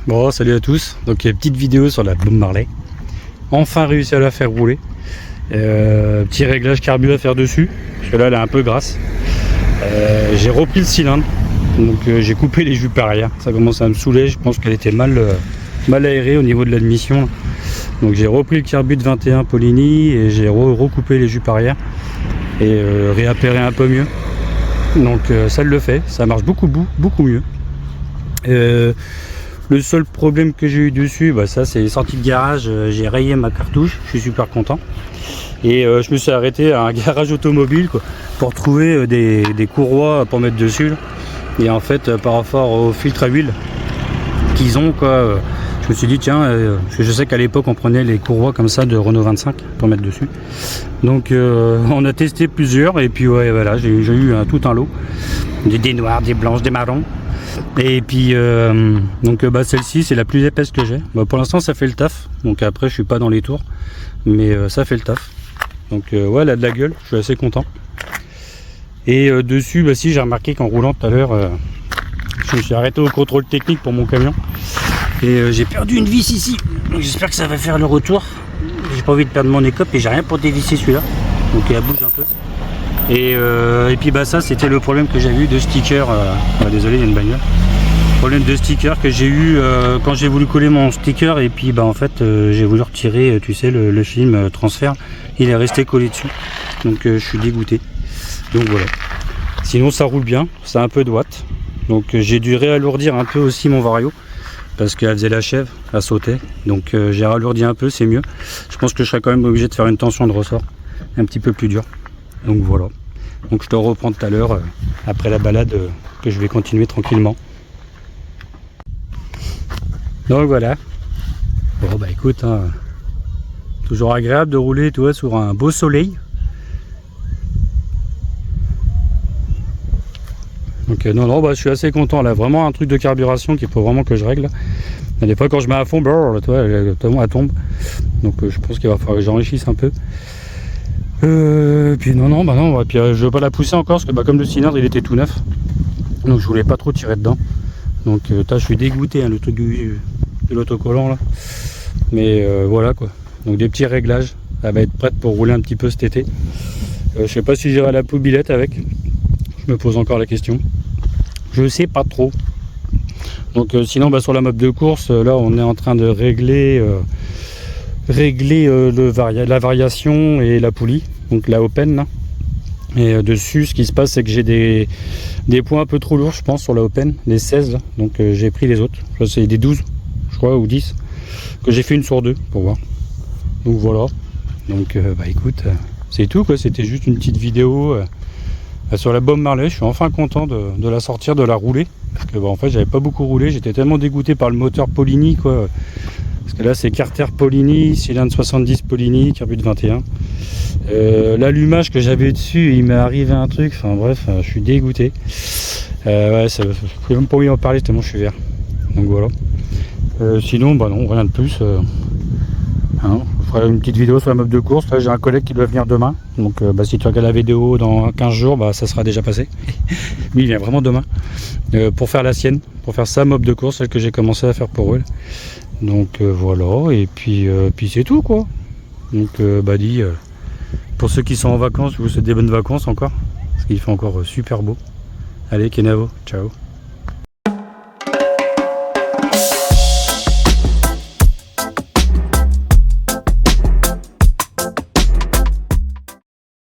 Bon, salut à tous. Donc, petite vidéo sur la Bob Marley. Enfin réussi à la faire rouler. Petit réglage carbu à faire dessus, parce que là, elle est un peu grasse. J'ai repris le cylindre, donc j'ai coupé les jupes arrière. Ça commence à me saouler. Je pense qu'elle était mal aérée au niveau de l'admission. Donc, j'ai repris le carbu de 21 Polini et j'ai recoupé les jupes arrière et réappairé un peu mieux. Donc, ça le fait. Ça marche beaucoup mieux. Le seul problème que j'ai eu dessus, ça c'est les sorties de garage, j'ai rayé ma cartouche, je suis super content. Et je me suis arrêté à un garage automobile pour trouver des courroies pour mettre dessus. Et en fait, par rapport au filtre à huile qu'ils ont, je me suis dit tiens, parce que je sais qu'à l'époque on prenait les courroies comme ça de Renault 25 pour mettre dessus. Donc on a testé plusieurs et puis ouais, voilà, j'ai eu tout un lot. Des noirs, des blanches, des marrons. Et puis celle-ci c'est la plus épaisse que j'ai. Pour l'instant ça fait le taf, donc après je suis pas dans les tours, mais ça fait le taf. Donc ouais, elle a de la gueule, je suis assez content. Et dessus, si j'ai remarqué qu'en roulant tout à l'heure, je me suis arrêté au contrôle technique pour mon camion et j'ai perdu une vis ici. J'espère que ça va faire le retour. J'ai pas envie de perdre mon écope et j'ai rien pour dévisser celui-là, donc elle bouge un peu. Et puis ça c'était le problème que j'avais eu de sticker. Désolé, il y a une bagnole. Problème de sticker que j'ai eu quand j'ai voulu coller mon sticker et puis en fait j'ai voulu retirer, tu sais, le film transfert, il est resté collé dessus. Donc je suis dégoûté. Donc voilà. Sinon ça roule bien, ça a un peu de watts. Donc j'ai dû réalourdir un peu aussi mon vario parce qu'elle faisait la chèvre, elle sautait. Donc j'ai ralourdi un peu, c'est mieux. Je pense que je serais quand même obligé de faire une tension de ressort un petit peu plus dure. Donc voilà, donc je te reprends tout à l'heure après la balade que je vais continuer tranquillement. Donc voilà. Bon écoute, toujours agréable de rouler, tu vois, sur un beau soleil. Donc non, je suis assez content là, vraiment un truc de carburation qu'il faut vraiment que je règle. Des fois quand je mets à fond, tu vois, elle tombe. Donc je pense qu'il va falloir que j'enrichisse un peu. Puis non, et puis je veux pas la pousser encore parce que comme le cylindre il était tout neuf, donc je voulais pas trop tirer dedans. Donc je suis dégoûté, le truc de l'autocollant là. Mais voilà quoi. Donc des petits réglages, elle va être prête pour rouler un petit peu cet été. Je sais pas si j'irai à la poubillette avec. Je me pose encore la question. Je sais pas trop. Donc sinon sur la map de course, là on est en train de régler la variation et la poulie, donc la open là. Et dessus ce qui se passe c'est que j'ai des points un peu trop lourds je pense sur la open, les 16 là. Donc j'ai pris les autres, là c'est des 12 je crois ou 10 que j'ai fait une sur deux pour voir. Donc voilà, donc écoute, c'est tout quoi, c'était juste une petite vidéo sur la Bob Marley. Je suis enfin content de la sortir, de la rouler parce que en fait j'avais pas beaucoup roulé, j'étais tellement dégoûté par le moteur Polini quoi. Parce que là c'est Carter Polini, cylindre 70 Polini, carbu de 21. L'allumage que j'avais dessus, il m'est arrivé un truc, enfin bref, je suis dégoûté. Ouais, je pouvais même pas envie en parler tellement je suis vert. Donc voilà. Sinon, non, rien de plus. Je ferai une petite vidéo sur la map de course. Là j'ai un collègue qui doit venir demain. Donc si tu regardes la vidéo dans 15 jours, ça sera déjà passé. Lui il vient vraiment demain. Pour faire la sienne, pour faire sa map de course, celle que j'ai commencé à faire pour eux. Donc voilà, et puis c'est tout quoi. Donc pour ceux qui sont en vacances, je vous souhaite des bonnes vacances encore, parce qu'il fait encore super beau. Allez Kenavo, ciao.